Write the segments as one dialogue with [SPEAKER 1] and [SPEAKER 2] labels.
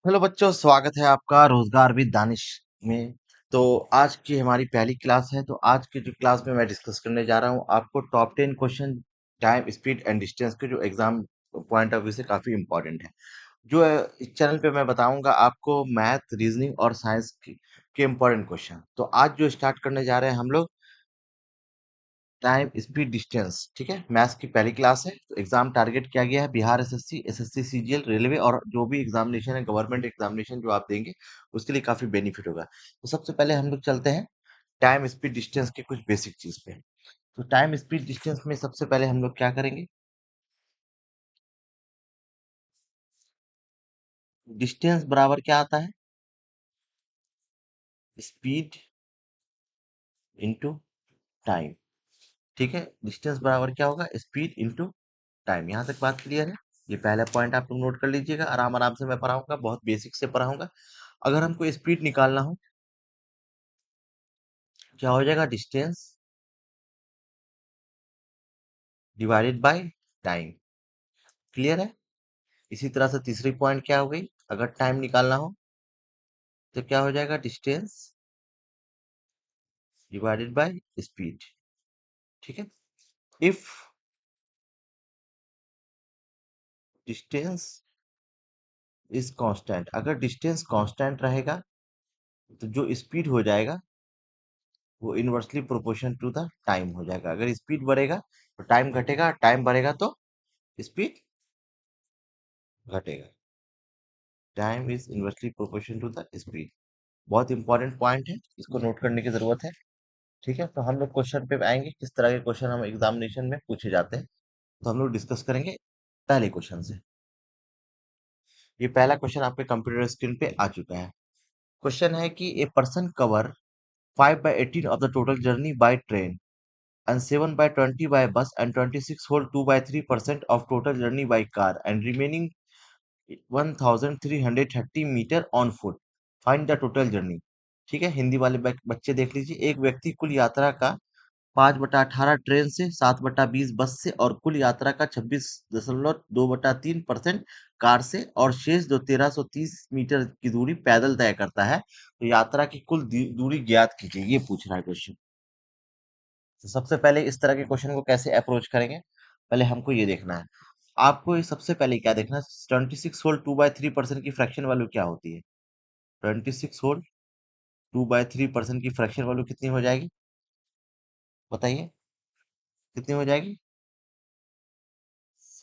[SPEAKER 1] Hello बच्चों, स्वागत है आपका रोजगार विद दानिश में। तो आज की हमारी पहली क्लास है। तो आज की जो क्लास में मैं डिस्कस करने जा रहा हूँ आपको top 10 question time speed and distance के, जो एग्जाम पॉइंट ऑफ व्यू से काफी इंपॉर्टेंट है। जो इस चैनल पे मैं बताऊंगा आपको मैथ, रीजनिंग और साइंस के इंपॉर्टेंट क्वेश्चन। तो आज जो स्टार्ट करने जा रहे हैं हम लोग टाइम स्पीड डिस्टेंस, ठीक है। मैथ्स की पहली क्लास है। तो एग्जाम टारगेट किया गया है Bihar SSC, SSC CGL, railway और जो भी एग्जामिनेशन है, गवर्नमेंट एग्जामिनेशन जो आप देंगे उसके लिए काफी बेनिफिट होगा। तो सबसे पहले हम लोग चलते हैं टाइम स्पीड डिस्टेंस के कुछ बेसिक चीज पे। तो टाइम स्पीड डिस्टेंस में सबसे पहले हम लोग क्या करेंगे, डिस्टेंस बराबर क्या आता है, स्पीड इंटू टाइम। ठीक है, डिस्टेंस बराबर क्या होगा, स्पीड इंटू टाइम। यहाँ तक बात क्लियर है। ये पहला पॉइंट आप लोग नोट कर लीजिएगा। आराम आराम से मैं पढ़ाऊंगा, बहुत बेसिक से पढ़ाऊंगा। अगर हमको स्पीड निकालना हो, क्या हो जाएगा, distance divided by time. Clear है। इसी तरह से तीसरी पॉइंट क्या हो गई, अगर टाइम निकालना हो तो क्या हो जाएगा, डिस्टेंस डिवाइडेड बाय स्पीड। ठीक है। इफ डिस्टेंस इज कांस्टेंट, अगर डिस्टेंस कांस्टेंट रहेगा तो जो स्पीड हो जाएगा वो inversely proportion to the time हो जाएगा। अगर स्पीड बढ़ेगा तो टाइम घटेगा, टाइम बढ़ेगा तो स्पीड घटेगा। Time is inversely proportion to the speed. बहुत इंपॉर्टेंट पॉइंट है, इसको नोट करने की जरूरत है। ठीक है। तो हम लोग क्वेश्चन पे आएंगे, किस तरह के क्वेश्चन हम एग्जामिनेशन में पूछे जाते हैं। तो हम लोग डिस्कस करेंगे पहले क्वेश्चन से। ये पहला क्वेश्चन आपके कंप्यूटर स्क्रीन पे आ चुका है। क्वेश्चन है कि a person cover 5/18 of the total journey by train and 7/20 by bus and 26 whole 2/3% of total journey by car and remaining 1330 metre on foot. Find the total journey. ठीक है, हिंदी वाले बच्चे देख लीजिए। एक व्यक्ति कुल यात्रा का 5/18 ट्रेन से, 7/20 बस से और कुल यात्रा का 26.2/3% कार से और शेष जो 1330 मीटर की दूरी पैदल तय करता है, तो यात्रा की कुल दूरी ज्ञात कीजिए, ये पूछ रहा है क्वेश्चन। तो सबसे पहले इस तरह के क्वेश्चन को कैसे अप्रोच करेंगे, पहले हमको ये देखना है। आपको ये सबसे पहले क्या देखना है, 26 होल 2/3% की फ्रैक्शन वैल्यू क्या होती है। 26 होल 2/3% की फ्रैक्शन वैल्यू कितनी हो जाएगी, बताइए कितनी हो जाएगी,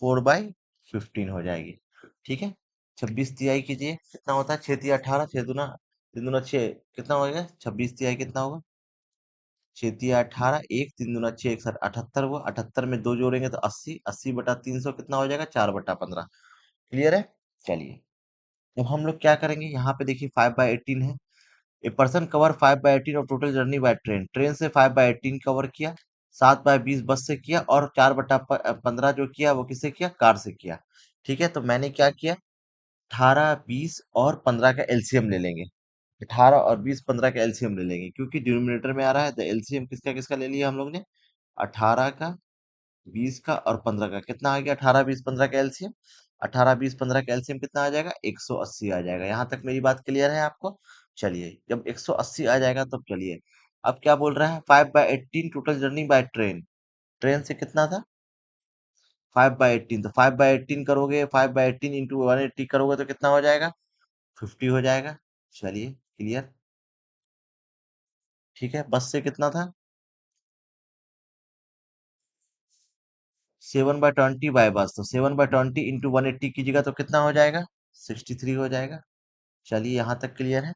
[SPEAKER 1] 4/15 हो जाएगी। ठीक है। 26 तिहाई कीजिए, कितना होता है, 6 तिया 18, 6 दूना 3 दूना 6, कितना हो गया, 26 तिहाई कितना होगा, 6 तिया 18, 1 3 दूना 6 1 78 हुआ। 78 में 2 जोड़ेंगे तो 80, 80/300 कितना हो जाएगा, 4/15। क्लियर है। चलिए, अब हम लोग क्या करेंगे, यहाँ पे देखिए 5/18 है। ए पर्सन कवर 5/18 और total journey by train, train से 5/18 कवर किया, 7/20 बस से किया और 4/15 जो किया वो किससे किया, कार से किया। ठीक है। तो मैंने क्या किया, 18, 20 और 15 का एलसीएम ले लेंगे। 18 और 20, 15 का एलसीएम ले लेंगे, क्योंकि डिनोमिनेटर में आ रहा है। तो एलसीएम किसका किसका ले लिया हम लोग ने, 18 का, 20 का और 15 का। कितना आ गया, 18, 20, 15 का एलसीएम। 18, 20, 15 का एलसीएम कितना आ जाएगा, 180 आ जाएगा। यहाँ तक मेरी बात क्लियर है आपको। चलिए, जब 180 आ जाएगा तब चलिए, अब क्या बोल रहा है, 5/18 total journey by train. Train से कितना था, 5/18। तो 5/18 करोगे, 5/18 इंटू 180 करोगे तो कितना हो जाएगा, 50 हो जाएगा। चलिए, क्लियर। ठीक है। बस से कितना था, 7/20 बाय बस। तो 7/20 इंटू 180 कीजिएगा तो कितना हो जाएगा, 63 हो जाएगा। चलिए, यहाँ तक क्लियर है।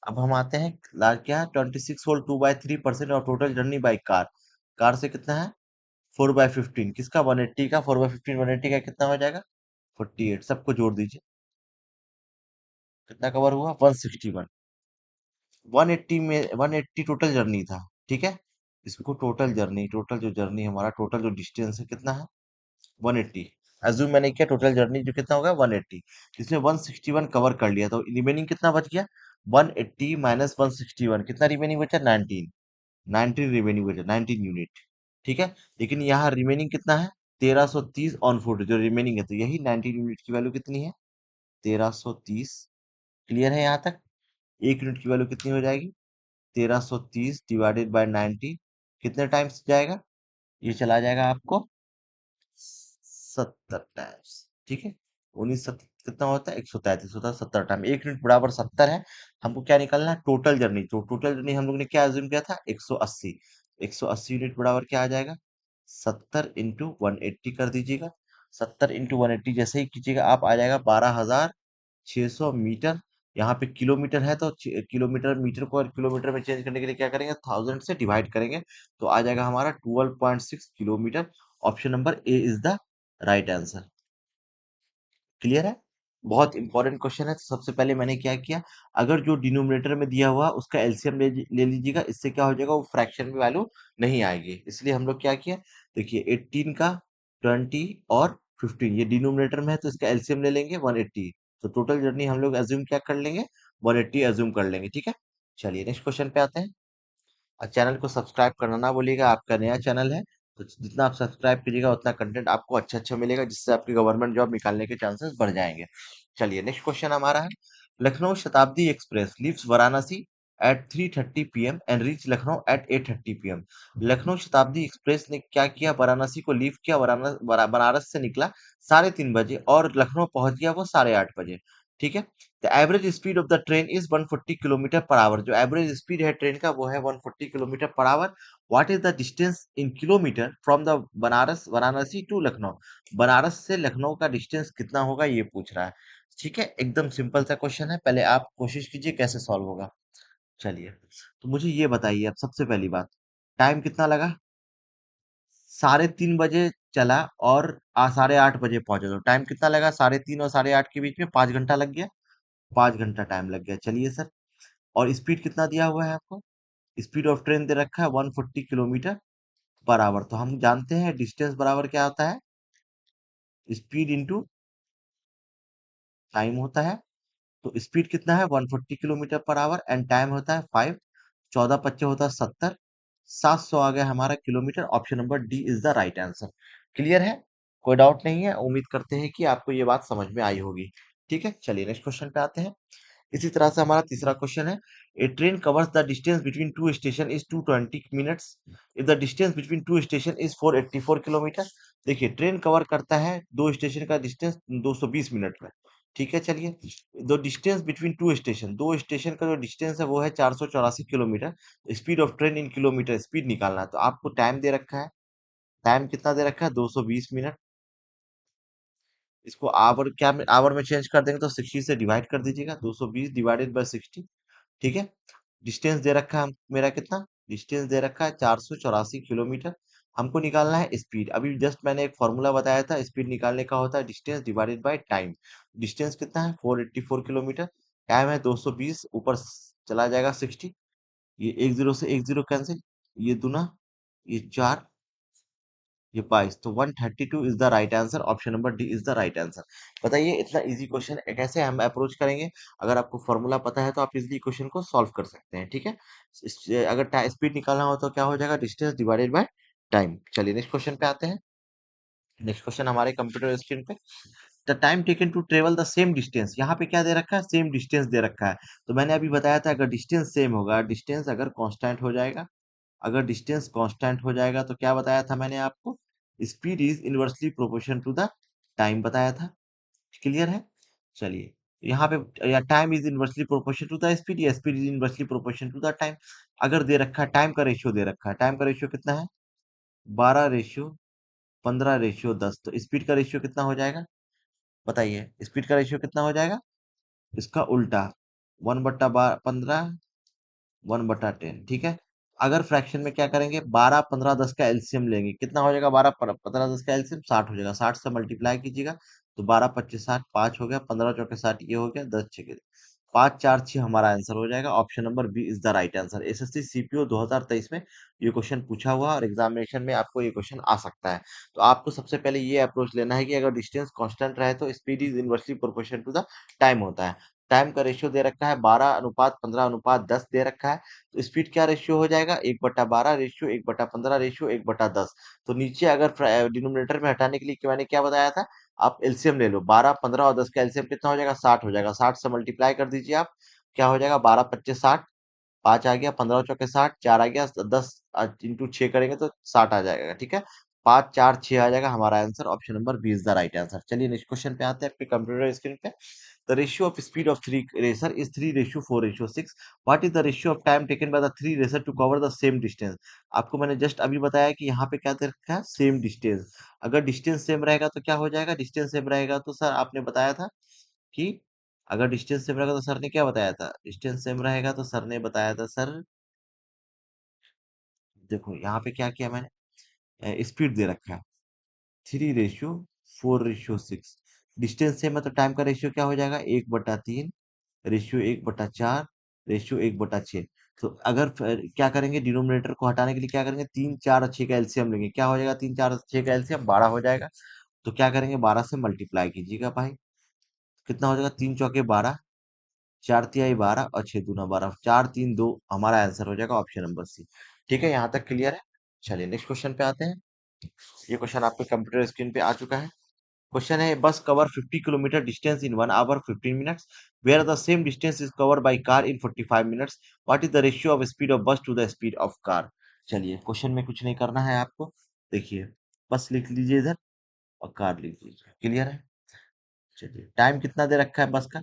[SPEAKER 1] अब हम आते हैं, क्या, 26 होल 2/3% और total journey by car. Car से कितना है, 4/15 किसका, 180 का, 4/15 180 का कितना हो जाएगा, 48। सबको जोड़ दीजिए, कितना कवर हुआ, 161। 180 में 180 टोटल जर्नी था। ठीक है। इसको टोटल जर्नी, टोटल जो जर्नी हमारा, टोटल जो डिस्टेंस है कितना है, 180। एज्यूम मैंने किया टोटल जर्नी जो कितना होगा, 180। इसमें 161 कवर कर लिया, तो रिमेनिंग कितना बच गया, 180 माइनस 161, कितना रिमेनिंग बचा, 19। 19 रिमेनिंग बचा, 19 यूनिट। ठीक है। लेकिन यहाँ रिमेनिंग कितना है, 1330 ऑन फुट जो रिमेनिंग है, तो यही 19 यूनिट की वैल्यू कितनी है, 1330 क्लियर है यहाँ तक? 1 यूनिट की वैल्यू कितनी हो जाएगी? 1330 डिवाइडेड बाय 90, कितने टाइम्स जाएगा? ये चला जाएगा आपको 70 टाइम्स। ठीक है, 19 कितना होता है? 133 होता है 70 टाइम। 1 यूनिट बराबर 70 है। हमको क्या निकालना है? Total journey. तो टोटल जर्नी हम लोग ने क्या अज्यूम किया था? 180। 180 यूनिट बराबर क्या आ जाएगा? 70 × 180 कर दीजिएगा। 70 × 180 जैसे ही कीजिएगा आप, आ जाएगा 12,600 मीटर। यहाँ पे किलोमीटर है तो किलोमीटर, मीटर को और किलोमीटर में चेंज करने के लिए क्या करेंगे? 1000 से डिवाइड करेंगे तो आ जाएगा हमारा 12.6 kilometre. Option number A is the right answer. Clear है? बहुत इंपॉर्टेंट क्वेश्चन है। तो सबसे पहले मैंने क्या किया, अगर जो डिनोमिनेटर में दिया हुआ उसका एलसीएम ले लीजिएगा। इससे क्या हो जाएगा? वो फ्रैक्शन में वैल्यू नहीं आएगी। इसलिए हम लोग क्या किया, देखिए 18 का 20 और 15 ये डिनोमिनेटर में है तो इसका एलसीएम ले लेंगे 180। तो टोटल जर्नी हम लोग एज्यूम क्या कर लेंगे? 180 एज्यूम कर लेंगे। ठीक है, चलिए नेक्स्ट क्वेश्चन पे आते हैं। और चैनल को सब्सक्राइब करना ना भूलिएगा, आपका नया चैनल है। तो जितना आप सब्सक्राइब कीजिएगा उतना कंटेंट आपको अच्छा अच्छा मिलेगा, जिससे आपकी गवर्नमेंट जॉब निकालने के चांसेस बढ़ जाएंगे। चलिए नेक्स्ट क्वेश्चन हमारा है, Lucknow Shatabdi express leaves Varanasi at 3:30 PM and reach Lucknow at 8:30 PM। Lucknow Shatabdi express ने क्या किया? वाराणसी को लीव किया, बनारस से निकला 3:30 बजे और लखनऊ पहुंच गया वो 8:30 बजे। ठीक है, the average speed of the train is 140 kilometre per hour. जो एवरेज स्पीड है ट्रेन का वो है 140 kilometre per hour. What is the distance in kilometre from the Banaras Varanasi to Lucknow. Banaras से लखनऊ का डिस्टेंस कितना होगा ये पूछ रहा है। ठीक है, एकदम सिंपल सा क्वेश्चन है, पहले आप कोशिश कीजिए कैसे सॉल्व होगा। चलिए, तो मुझे ये बताइए अब सबसे पहली बात, टाइम कितना लगा? 3:30 बजे चला और 8:30 बजे पहुंचा। तो टाइम कितना लगा? 3:30 और 8:30 के बीच में 5 घंटा लग गया। 5 घंटा टाइम लग गया। चलिए सर, और स्पीड कितना दिया हुआ है आपको? स्पीड ऑफ ट्रेन दे रखा है 140 किलोमीटर पर आवर। तो हम जानते हैं डिस्टेंस बराबर क्या होता है? स्पीड इंटू टाइम होता है। तो स्पीड कितना है? 140 kilometre per our and time होता है 5। 14 × 5 होता है 70। 700 आ गया हमारा kilometre. Option number D is the right answer. Clear है? कोई डाउट नहीं है? उम्मीद करते हैं कि आपको ये बात समझ में आई होगी। ठीक है, चलिए नेक्स्ट क्वेश्चन पे आते हैं। इसी तरह से हमारा तीसरा क्वेश्चन है, a train covers the distance between two station is 220 minutes if the distance between two station is 484 kilometre. देखिए ट्रेन कवर करता है दो स्टेशन का डिस्टेंस 220 मिनट में। ठीक है, चलिए, दो डिस्टेंस बिटवीन टू स्टेशन, दो स्टेशन का जो डिस्टेंस है वो है 484 kilometre. Speed of train in kilometre, speed निकालना है। तो आपको टाइम दे रखा है, टाइम कितना दे रखा है? 220 मिनट। इसको आवर, क्या आवर में चेंज कर देंगे तो 60 से डिवाइड कर दीजिएगा। 220 डिवाइडेड बाय 60। ठीक है, डिस्टेंस दे रखा है मेरा कितना? डिस्टेंस दे रखा है 484 किलोमीटर। हमको निकालना है स्पीड। अभी जस्ट मैंने एक फॉर्मूला बताया था, स्पीड निकालने का होता है distance divided by time. Distance कितना है? 484 किलोमीटर। टाइम है 220, ऊपर चला जाएगा 60। ये एक जीरो से एक जीरो कैंसिल, ये दूना, ये चार, ये 22। तो 132 is the right answer. Option number D is the right answer. बताइए इतना इजी क्वेश्चन कैसे हम अप्रोच करेंगे? अगर आपको फॉर्मूला पता है तो आप इजीली क्वेश्चन को सॉल्व कर सकते हैं। ठीक है, अगर स्पीड निकालना हो तो क्या हो जाएगा? Distance divided by time. चलिए नेक्स्ट क्वेश्चन पे आते हैं। नेक्स्ट क्वेश्चन हमारे कंप्यूटर स्क्रीन पे, the time taken to travel the same distance. यहाँ पे क्या दे रखा है? सेम डिस्टेंस दे रखा है। तो मैंने अभी बताया था अगर डिस्टेंस सेम होगा, डिस्टेंस अगर कांस्टेंट हो जाएगा, अगर डिस्टेंस कांस्टेंट हो जाएगा तो क्या बताया था मैंने आपको? Speed is inversely proportion to the time बताया था। क्लियर है? चलिए, यहाँ पे या time is inversely proportion to the speed, या speed is inversely proportion to the time. अगर दे रखा है टाइम का रेशियो दे रखा है, टाइम का रेशियो कितना है? 12:15:10। तो स्पीड का रेशियो कितना हो जाएगा? बताइए, स्पीड का रेशियो कितना हो जाएगा? इसका उल्टा, 1/15, 1/10। ठीक है, अगर फ्रैक्शन में क्या करेंगे? 12, 15, 10 का एलसीएम लेंगे, कितना हो जाएगा? 12, 15, 10 का एलसीएम 60 हो जाएगा। 60 से मल्टीप्लाई कीजिएगा तो 12, 25, 60, 5 हो गया, 15, 4 के 60, ये हो गया, 10, 6 के 5, 4, 6 हमारा आंसर हो जाएगा। Option number B is the right answer. SSC CPO 2023 में ये क्वेश्चन पूछा हुआ है और एग्जामिनेशन में आपको ये क्वेश्चन आ सकता है। तो आपको सबसे पहले ये अप्रोच लेना है कि अगर डिस्टेंस कांस्टेंट रहे तो speed is inversely proportional to the time होता है। टाइम का रेशियो दे रखा है 12:15:10 दे रखा है, तो स्पीड क्या रेशियो हो जाएगा, 1/12 रेशियो 1/15 रेशियो 1/10। तो नीचे अगर डिनोमिनेटर में हटाने के लिए मैंने क्या बताया था, आप एलसीएम ले लो, 12, 15 और 10 का एलसीएम कितना हो जाएगा, 60 हो जाएगा, 60 से मल्टीप्लाई कर दीजिए आप, क्या हो जाएगा, 12×25 = 60, 5 आ गया, 15×4 = 60, 4 आ गया, 10 इंटू 6 करेंगे तो 60 आ जाएगा, ठीक है। 5, 4, 6 आ जाएगा, हमारा answer option number B is the right answer. चलिए नेक्स्ट क्वेश्चन पे आते हैं आपके कंप्यूटर स्क्रीन पे। The ratio of speed of three racer is 3:4:6। What is the ratio of time taken by the three racer to cover the same distance. आपको मैंने just अभी बताया कि यहाँ पे क्या दे रखा है, सेम डिस्टेंस। अगर डिस्टेंस सेम रहेगा तो क्या हो जाएगा, डिस्टेंस सेम रहेगा तो सर आपने बताया था कि अगर डिस्टेंस सेम रहेगा तो सर ने क्या बताया था, डिस्टेंस सेम रहेगा तो सर ने बताया था सर, देखो यहाँ पे क्या किया मैंने, स्पीड दे रखा है 3:4:6। डिस्टेंस सेम है तो टाइम का रेशियो क्या हो जाएगा, 1/3 रेशियो 1/4 रेशियो 1/6। तो अगर क्या करेंगे, डिनोमिनेटर को हटाने के लिए क्या करेंगे, 3, 4 और 6 का एलसीएम लेंगे, क्या हो जाएगा, 3, 4 और 6 का एलसीएम 12 हो जाएगा। तो क्या करेंगे, 12 से मल्टीप्लाई कीजिएगा भाई, कितना हो जाएगा, 3×4 = 12, 4×3 = 12 और 6×2 = 12, 4, 3, 2 हमारा आंसर हो जाएगा ऑप्शन नंबर सी। ठीक है, यहाँ तक क्लियर है। चलिए नेक्स्ट क्वेश्चन पे आते हैं। ये क्वेश्चन आपके कंप्यूटर स्क्रीन पे आ चुका है। क्वेश्चन है, bus cover 50 kilometre distance in 1 hour 15 minutes, where the same distance is covered by car in 45 minutes, what is the ratio of speed of bus to the speed of car. चलिए question में कुछ नहीं करना है आपको, देखिए बस लिख लीजिए इधर और कार लिख लीजिए, क्लियर है। चलिए टाइम कितना दे रखा है बस का,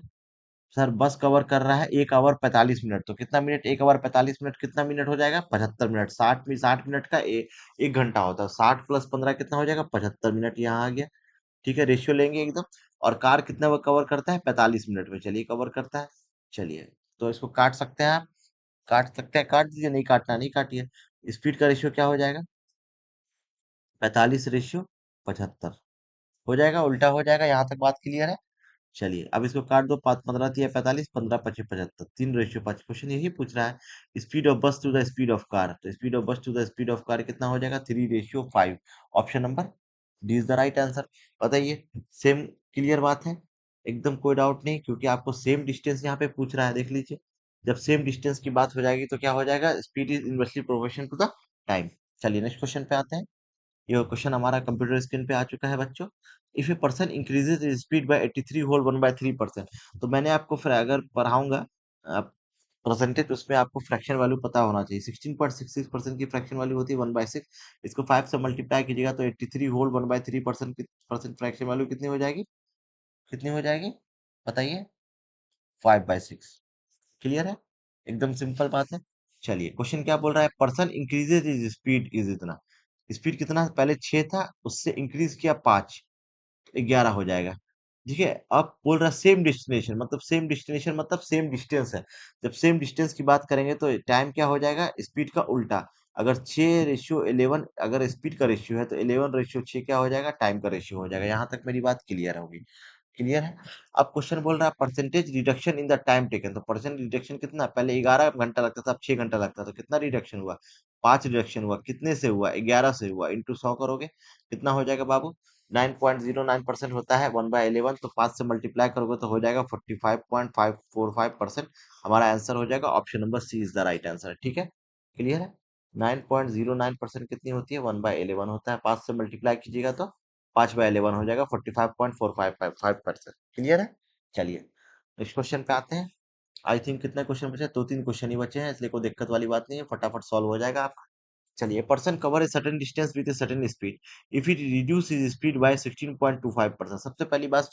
[SPEAKER 1] सर बस कवर कर रहा है 1 hour 45 मिनट, तो कितना मिनट, 1 hour 45 मिनट कितना मिनट हो जाएगा, 75 मिनट, 60 मिनट का 1 घंटा होता है, 60 + 15 कितना हो जाएगा, 75 मिनट यहाँ आ गया। ठीक है, रेशियो लेंगे एकदम। और कार कितना वो कवर करता है, 45 मिनट में, चलिए कवर करता है। चलिए तो इसको काट सकते हैं आप, काट सकते हैं, काट दीजिए, नहीं काटना नहीं काटिए। स्पीड का रेशियो क्या हो जाएगा, 45:75 हो जाएगा, उल्टा हो जाएगा, यहाँ तक बात क्लियर है। चलिए अब इसको काट दो, 5, 15 × 45, 15×5 = 75, 3:5। क्वेश्चन यही पूछ रहा है, speed of bus to the speed of car, तो speed of bus to the speed of car कितना हो जाएगा, 3:5। Option number D is the right answer. बताइए, सेम क्लियर बात है, एकदम कोई डाउट नहीं, क्योंकि आपको सेम डिस्टेंस यहाँ पे पूछ रहा है, देख लीजिए। जब सेम डिस्टेंस की बात हो जाएगी तो क्या हो जाएगा, speed is inversely proportional to the time. चलिए नेक्स्ट क्वेश्चन पे आते हैं। ये क्वेश्चन हमारा कंप्यूटर स्क्रीन पे आ चुका है बच्चों। If a person increases speed by 83 whole 1/3%, तो मैंने आपको फिर अगर पढ़ाऊंगा परसेंटेज, उसमें आपको फ्रैक्शन वैल्यू पता होना चाहिए। 16.66% की फ्रैक्शन वैल्यू होती है 1/6, इसको 5 से मल्टीप्लाई कीजिएगा तो 83 होल 1/3% की परसेंट फ्रैक्शन वैल्यू कितनी हो जाएगी, कितनी हो जाएगी बताइए, 5/6। क्लियर है, एकदम सिंपल बात है। चलिए क्वेश्चन क्या बोल रहा है, person increases is speed is इतना, स्पीड कितना, पहले 6 था, उससे इंक्रीज किया 5, 11 हो जाएगा। ठीक है, अब बोल रहा है सेम डेस्टिनेशन, मतलब सेम डेस्टिनेशन मतलब सेम डिस्टेंस है। जब सेम डिस्टेंस की बात करेंगे तो टाइम क्या हो जाएगा, स्पीड का उल्टा। अगर 6:11, अगर स्पीड का रेशियो है तो 11:6 क्या हो जाएगा, टाइम का रेशियो हो जाएगा। यहाँ तक मेरी बात क्लियर होगी, क्लियर है। अब क्वेश्चन बोल रहा है percentage reduction in the time taken, तो परसेंट रिडक्शन कितना, पहले 11 घंटा लगता था, अब 6 घंटा लगता था, तो कितना रिडक्शन हुआ, 5 रिडक्शन हुआ, कितने से हुआ, 11 से हुआ, इंटू 100 करोगे कितना हो जाएगा बाबू, 9.09% होता है 1/11, तो 5 से मल्टीप्लाई करोगे तो हो जाएगा 45.545%। हमारा आंसर हो जाएगा option number C is the right answer. ठीक है, क्लियर है। 9.09% कितनी होती है, 1/11 होता है, 5 से मल्टीप्लाई कीजिएगा तो 5/11 हो जाएगा, 45.4555%। क्लियर है। चलिए नेक्स्ट क्वेश्चन पे आते हैं। आई थिंक कितने क्वेश्चन बचे, 2-3 क्वेश्चन ही बचे हैं, इसलिए कोई दिक्कत वाली बात नहीं है, फटाफट सॉल्व हो जाएगा आपका। चलिए, person cover a certain distance with a certain speed, if it reduce his speed bye 16.25%। सबसे पहली बात,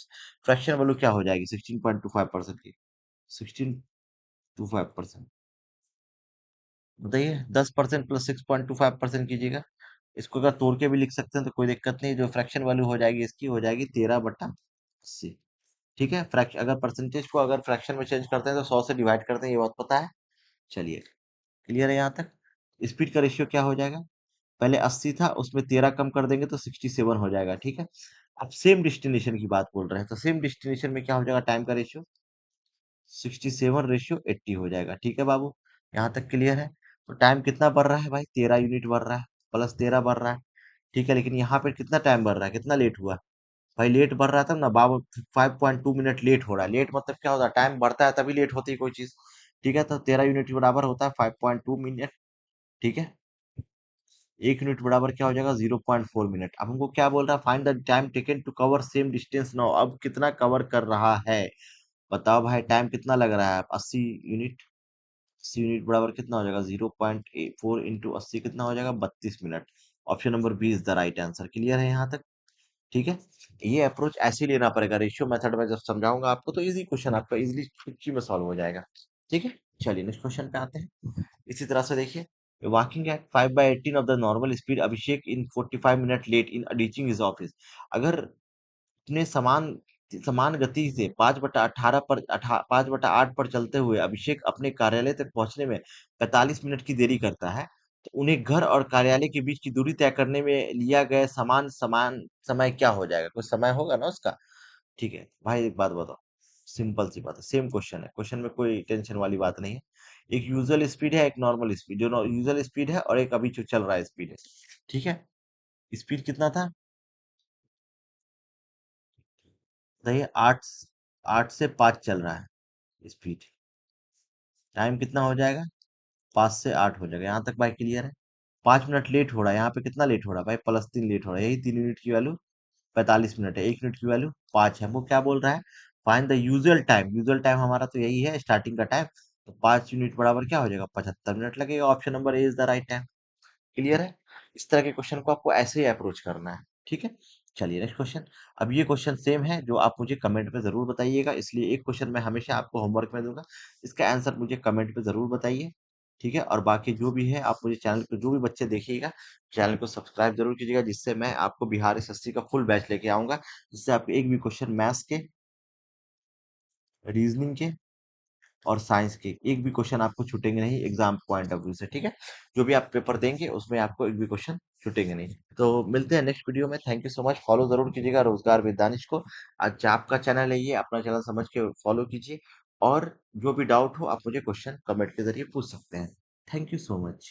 [SPEAKER 1] फ्रैक्शन वैल्यू क्या हो जाएगी 16.25% की, 16.25%, बताइए, 10% प्लस 6.25% कीजिएगा। इसको अगर तोड़ के भी लिख सकते हैं तो कोई दिक्कत नहीं, जो फ्रैक्शन वैल्यू हो जाएगी इसकी हो जाएगी 13/80। ठीक है, फ्रैक्शन अगर परसेंटेज को अगर फ्रैक्शन में चेंज करते हैं तो 100 से डिवाइड करते हैं, ये बात पता है। चलिए क्लियर है यहाँ तक। स्पीड का रेशियो क्या हो जाएगा, पहले 80 था, उसमें 13 कम कर देंगे तो 67 हो जाएगा। ठीक है, अब सेम डेस्टिनेशन की बात बोल रहे हैं, तो सेम डेस्टिनेशन में क्या हो जाएगा, टाइम का रेशियो 67:80 हो जाएगा। ठीक है बाबू, यहाँ तक क्लियर है। तो टाइम कितना बढ़ रहा है भाई, 13 यूनिट बढ़ रहा है, प्लस 13 बढ़ रहा है। ठीक है, लेकिन यहाँ पे कितना टाइम बढ़ रहा है, कितना लेट हुआ, भाई लेट बढ़ रहा था ना बाबा, 5.2 मिनट लेट हो रहा है। लेट मतलब क्या होता है, टाइम बढ़ता है तभी लेट होती है कोई चीज। ठीक है, तो 13 यूनिट बराबर होता है 5.2 मिनट। ठीक है, 1 यूनिट बराबर क्या हो जाएगा, 0.4 मिनट। अब हमको क्या बोल रहा है, find the time taken to cover same distance now. अब कितना कवर कर रहा है, बताओ भाई, टाइम कितना लग रहा है, 80 यूनिट। 80 यूनिट बराबर कितना हो जाएगा, 0.4 इंटू 80 कितना हो जाएगा, 32 minute. Option number B is the right answer. Clear है यहाँ तक? ठीक है, ये अप्रोच ऐसे ही लेना पड़ेगा, रेशियो मेथड में जब समझाऊंगा आपको तो इजी क्वेश्चन आपका इजीली चुटकी में सॉल्व हो जाएगा। ठीक है, चलिए नेक्स्ट क्वेश्चन पे आते हैं। इसी तरह से देखिए, walking at 5/18 of the normal speed, Abhishek in 45 minute late in reaching his office. अगर अपने समान समान गति से 5/18 पर 5/8 पर चलते हुए अभिषेक अपने कार्यालय तक पहुंचने में 45 मिनट की देरी करता है, तो उन्हें घर और कार्यालय के बीच की दूरी तय करने में लिया गया समान समान समय क्या हो जाएगा, कुछ समय होगा ना उसका। ठीक है भाई, एक बात बताओ, सिंपल सी बात है, सेम क्वेश्चन है, क्वेश्चन में कोई टेंशन वाली बात नहीं है। एक यूजुअल स्पीड है, एक नॉर्मल स्पीड, जो यूजुअल स्पीड है और एक अभी जो चल रहा है स्पीड है। ठीक है, स्पीड कितना था, बताइए। 8 से 5 चल रहा है स्पीड। टाइम कितना हो जाएगा, 5 से 8 हो जाएगा। यहाँ तक भाई क्लियर है? 5 मिनट लेट हो रहा है, यहाँ पे कितना लेट हो रहा है भाई, +3 लेट हो रहा है। यही 3 यूनिट की वैल्यू 45 मिनट है, 1 यूनिट की वैल्यू 5 है। वो क्या बोल रहा है, find the usual time. Usual time हमारा तो यही है, स्टार्टिंग का टाइम। तो 5 यूनिट बराबर क्या हो जाएगा, 75 मिनट लगेगा। Option number A is the right time. Clear है? इस तरह के क्वेश्चन को आपको ऐसे ही अप्रोच करना है। ठीक है, चलिए नेक्स्ट क्वेश्चन। अब ये क्वेश्चन सेम है, जो आप मुझे कमेंट में जरूर बताइएगा, इसलिए एक क्वेश्चन मैं हमेशा आपको होमवर्क में दूंगा, इसका आंसर मुझे कमेंट में जरूर बताइए। ठीक है, और बाकी जो भी है आप मुझे चैनल पे, जो भी बच्चे देखिएगा चैनल को सब्सक्राइब जरूर कीजिएगा, जिससे मैं आपको बिहार एसएससी का फुल बैच लेके आऊंगा, जिससे आपको एक भी क्वेश्चन मैथ्स के, रीजनिंग के और साइंस के एक भी क्वेश्चन आपको छूटेंगे नहीं एग्जाम पॉइंट ऑफ व्यू से। ठीक है, जो भी आप पेपर देंगे उसमें आपको एक भी क्वेश्चन छूटेंगे नहीं। तो मिलते हैं नेक्स्ट वीडियो में। Thank you so much, follow जरूर कीजिएगा रोजगार विद दानिश को। अच्छा, आपका चैनल है ये, अपना चैनल समझ के फॉलो कीजिए, और जो भी डाउट हो आप मुझे क्वेश्चन कमेंट के जरिए पूछ सकते हैं। Thank you so much.